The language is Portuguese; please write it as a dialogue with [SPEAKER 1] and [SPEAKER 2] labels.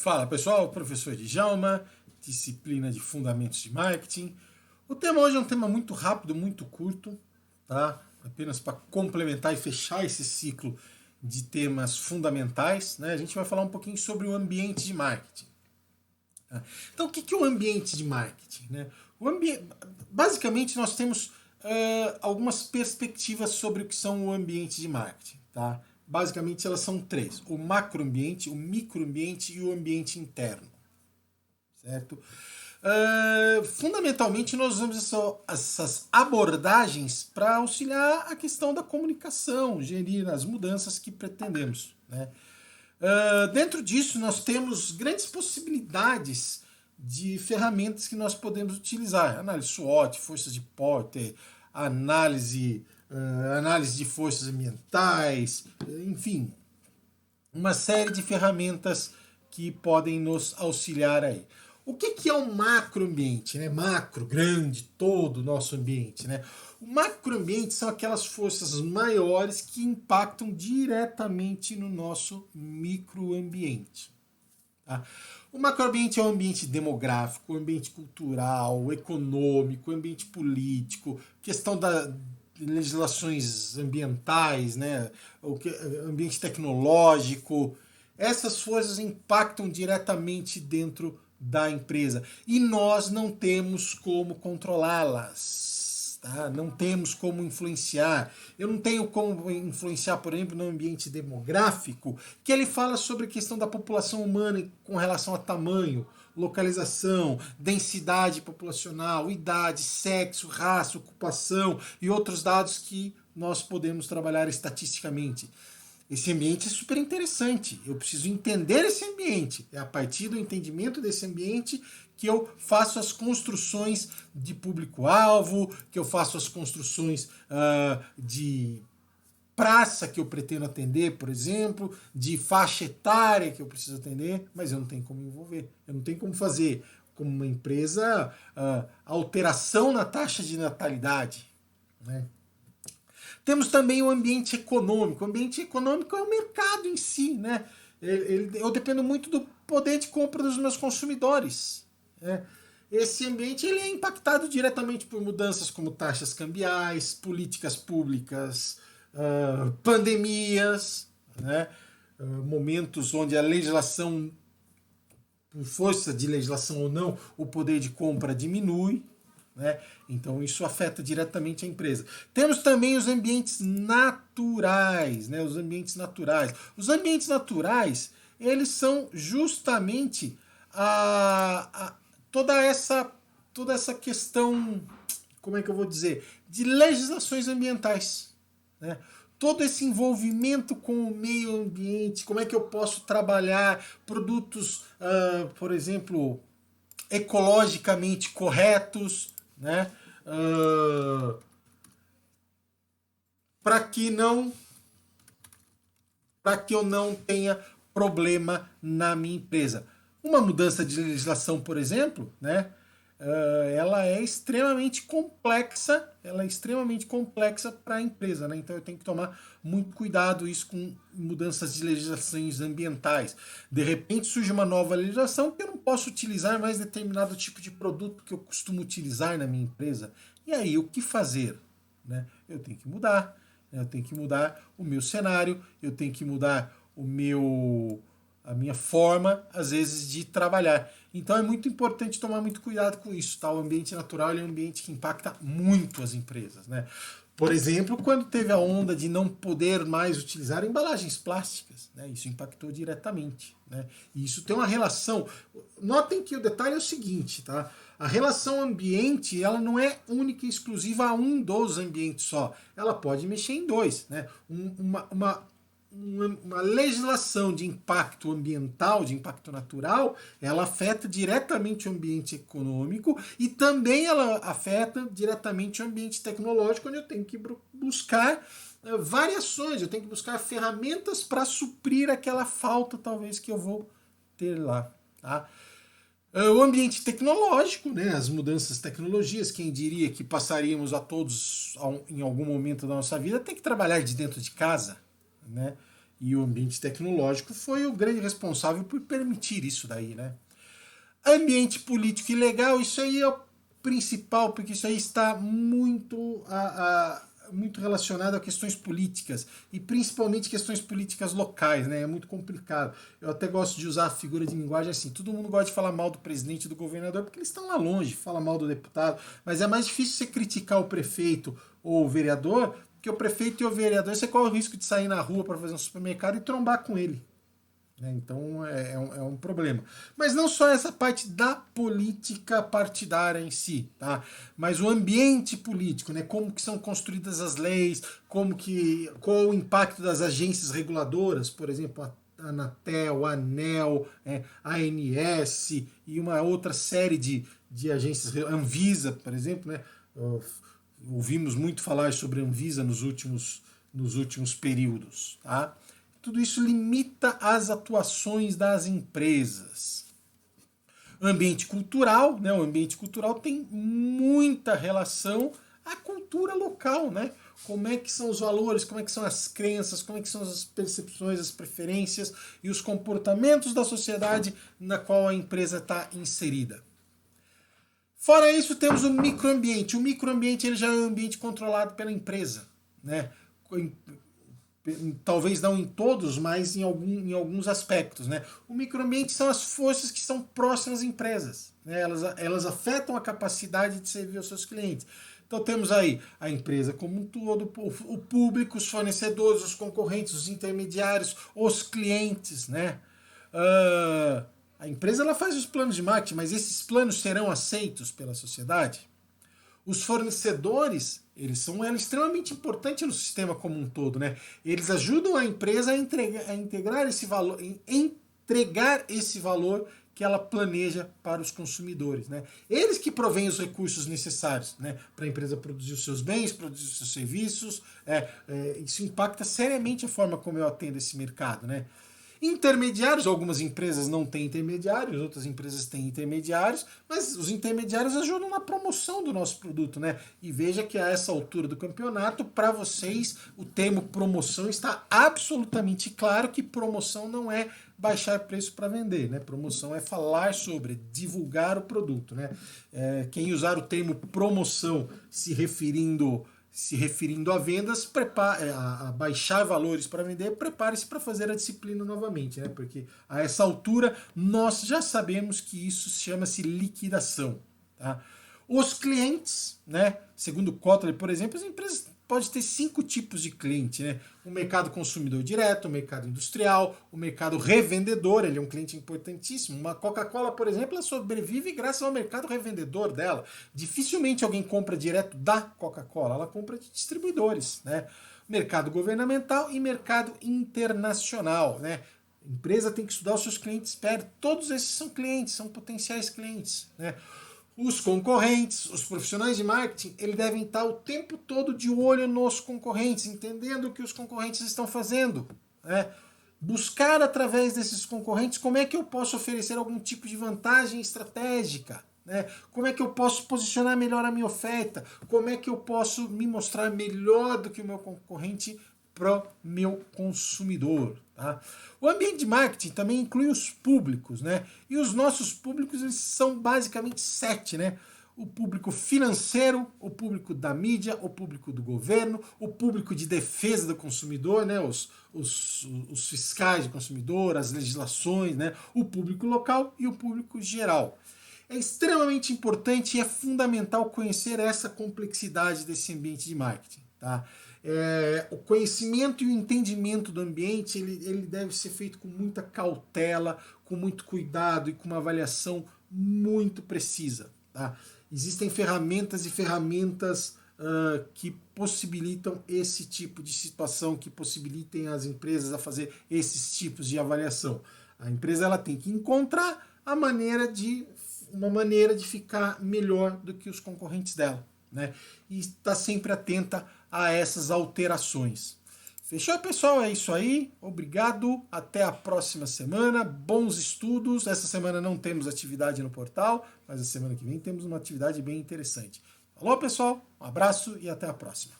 [SPEAKER 1] Fala pessoal, professor Djalma, disciplina de Fundamentos de Marketing. O tema hoje é um tema muito rápido, muito curto, tá? Apenas para complementar e fechar esse ciclo de temas fundamentais, né? A gente vai falar um pouquinho sobre o ambiente de marketing. Tá? Então, o que é o ambiente de marketing? Né? Basicamente, nós temos algumas perspectivas sobre o que são o ambiente de marketing, tá? Basicamente, elas são três: o macroambiente, o microambiente e o ambiente interno. Certo? Fundamentalmente, nós usamos essas abordagens para auxiliar a questão da comunicação, gerir as mudanças que pretendemos. Né? Dentro disso, nós temos grandes possibilidades de ferramentas que nós podemos utilizar. Análise SWOT, forças de Porter, análise de forças ambientais, enfim, uma série de ferramentas que podem nos auxiliar aí. O que é um macroambiente? Né? Macro, grande, todo o nosso ambiente. Né? O macroambiente são aquelas forças maiores que impactam diretamente no nosso microambiente. Tá? O macroambiente é um ambiente demográfico, um ambiente cultural, econômico, ambiente político, questão da legislações ambientais, né? Ambiente tecnológico. Essas forças impactam diretamente dentro da empresa e nós não temos como controlá-las, tá? Não temos como influenciar. Eu não tenho como influenciar, por exemplo, no ambiente demográfico, que ele fala sobre a questão da população humana com relação a tamanho, localização, densidade populacional, idade, sexo, raça, ocupação e outros dados que nós podemos trabalhar estatisticamente. Esse ambiente é super interessante. Eu preciso entender esse ambiente. É a partir do entendimento desse ambiente que eu faço as construções de público-alvo, que eu faço as construções de praça que eu pretendo atender, por exemplo, de faixa etária que eu preciso atender, mas eu não tenho como envolver. Eu não tenho como fazer, como uma empresa, alteração na taxa de natalidade. Né? Temos também o ambiente econômico. O ambiente econômico é o mercado em si. Né? Eu dependo muito do poder de compra dos meus consumidores. Né? Esse ambiente ele é impactado diretamente por mudanças como taxas cambiais, políticas públicas, pandemias, né? Momentos onde a legislação, por força de legislação ou não, o poder de compra diminui. Né? Então isso afeta diretamente a empresa. Temos também os ambientes naturais, né? Os ambientes naturais. Os ambientes naturais, eles são justamente toda essa questão, como é que eu vou dizer, de legislações ambientais. Né? Todo esse envolvimento com o meio ambiente, como é que eu posso trabalhar produtos, por exemplo, ecologicamente corretos, né? Para que eu não tenha problema na minha empresa. Uma mudança de legislação, por exemplo, né? Ela é extremamente complexa, para a empresa, né? Então eu tenho que tomar muito cuidado isso com mudanças de legislações ambientais. De repente surge uma nova legislação que eu não posso utilizar mais determinado tipo de produto que eu costumo utilizar na minha empresa. E aí, o que fazer? Né? Eu tenho que mudar, eu tenho que mudar o meu cenário, eu tenho que mudar a minha forma, às vezes, de trabalhar. Então é muito importante tomar muito cuidado com isso. Tá? O ambiente natural é um ambiente que impacta muito as empresas. Né? Por exemplo, quando teve a onda de não poder mais utilizar embalagens plásticas, né? Isso impactou diretamente. Né? E isso tem uma relação. Notem que o detalhe é o seguinte, tá? A relação ambiente ela não é única e exclusiva a um dos ambientes só. Ela pode mexer em dois. Né? Uma legislação de impacto ambiental, de impacto natural, ela afeta diretamente o ambiente econômico e também ela afeta diretamente o ambiente tecnológico, onde eu tenho que buscar variações, eu tenho que buscar ferramentas para suprir aquela falta, talvez, que eu vou ter lá. Tá? O ambiente tecnológico, né, as mudanças tecnologias, quem diria que passaríamos a todos, em algum momento da nossa vida, ter que trabalhar de dentro de casa, né? E o ambiente tecnológico foi o grande responsável por permitir isso daí, né? Ambiente político e legal, isso aí é o principal, porque isso aí está muito relacionado a questões políticas, e principalmente questões políticas locais, né? É muito complicado. Eu até gosto de usar a figura de linguagem assim, todo mundo gosta de falar mal do presidente e do governador, porque eles estão lá longe, fala mal do deputado, mas é mais difícil você criticar o prefeito ou o vereador, porque o prefeito e o vereador, você corre o risco de sair na rua para fazer um supermercado e trombar com ele. Então é um problema. Mas não só essa parte da política partidária em si, tá? Mas o ambiente político, né? Como que são construídas as leis, qual o impacto das agências reguladoras, por exemplo, a Anatel, a ANEEL, a ANS e uma outra série de agências, Anvisa, por exemplo, né? Ouvimos muito falar sobre a Anvisa nos últimos períodos, tá? Tudo isso limita as atuações das empresas. Ambiente cultural, né? O ambiente cultural tem muita relação à cultura local, né? Como é que são os valores, como é que são as crenças, como é que são as percepções, as preferências e os comportamentos da sociedade na qual a empresa está inserida. Fora isso, temos o microambiente. O microambiente ele já é um ambiente controlado pela empresa, né? Talvez não em todos, mas em alguns aspectos, né? O microambiente são as forças que estão próximas às empresas, né? Elas afetam a capacidade de servir aos seus clientes. Então temos aí a empresa como um todo, o público, os fornecedores, os concorrentes, os intermediários, os clientes, né? A empresa ela faz os planos de marketing, mas esses planos serão aceitos pela sociedade? Os fornecedores, eles são extremamente importantes no sistema como um todo, né? Eles ajudam a empresa a integrar esse valor, entregar esse valor que ela planeja para os consumidores, né? Eles que provêm os recursos necessários, né, para a empresa produzir os seus bens, produzir os seus serviços. Isso impacta seriamente a forma como eu atendo esse mercado, né? Intermediários, algumas empresas não têm intermediários, outras empresas têm intermediários, mas os intermediários ajudam na promoção do nosso produto, né? E veja que a essa altura do campeonato, para vocês, o termo promoção está absolutamente claro que promoção não é baixar preço para vender, né? Promoção é falar sobre, divulgar o produto, né? Quem usar o termo promoção se referindo a vendas, a baixar valores para vender, prepare-se para fazer a disciplina novamente, né? Porque a essa altura nós já sabemos que isso chama-se liquidação. Tá? Os clientes, né? Segundo Kotler, por exemplo, as empresas podem ter 5 tipos de cliente, né? O mercado consumidor direto, o mercado industrial, o mercado revendedor, ele é um cliente importantíssimo. Uma Coca-Cola, por exemplo, ela sobrevive graças ao mercado revendedor dela. Dificilmente alguém compra direto da Coca-Cola, ela compra de distribuidores, né? Mercado governamental e mercado internacional, né? A empresa tem que estudar os seus clientes perto. Todos esses são clientes, são potenciais clientes, né? Os concorrentes, os profissionais de marketing, eles devem estar o tempo todo de olho nos concorrentes, entendendo o que os concorrentes estão fazendo, né? Buscar através desses concorrentes como é que eu posso oferecer algum tipo de vantagem estratégica, né? Como é que eu posso posicionar melhor a minha oferta, como é que eu posso me mostrar melhor do que o meu concorrente para o meu consumidor. Tá? O ambiente de marketing também inclui os públicos, né? E os nossos públicos eles são basicamente 7, né? O público financeiro, o público da mídia, o público do governo, o público de defesa do consumidor, né? Os fiscais do consumidor, as legislações, né? O público local e o público geral. É extremamente importante e é fundamental conhecer essa complexidade desse ambiente de marketing. Tá? O conhecimento e o entendimento do ambiente ele deve ser feito com muita cautela, com muito cuidado e com uma avaliação muito precisa. Tá? Existem ferramentas e ferramentas que possibilitam esse tipo de situação, que possibilitem as empresas a fazer esses tipos de avaliação. A empresa ela tem que encontrar uma maneira de ficar melhor do que os concorrentes dela, né? E está sempre atenta a essas alterações. Fechou, pessoal? É isso aí. Obrigado. Até a próxima semana. Bons estudos. Essa semana não temos atividade no portal, mas a semana que vem temos uma atividade bem interessante. Falou, pessoal? Um abraço e até a próxima.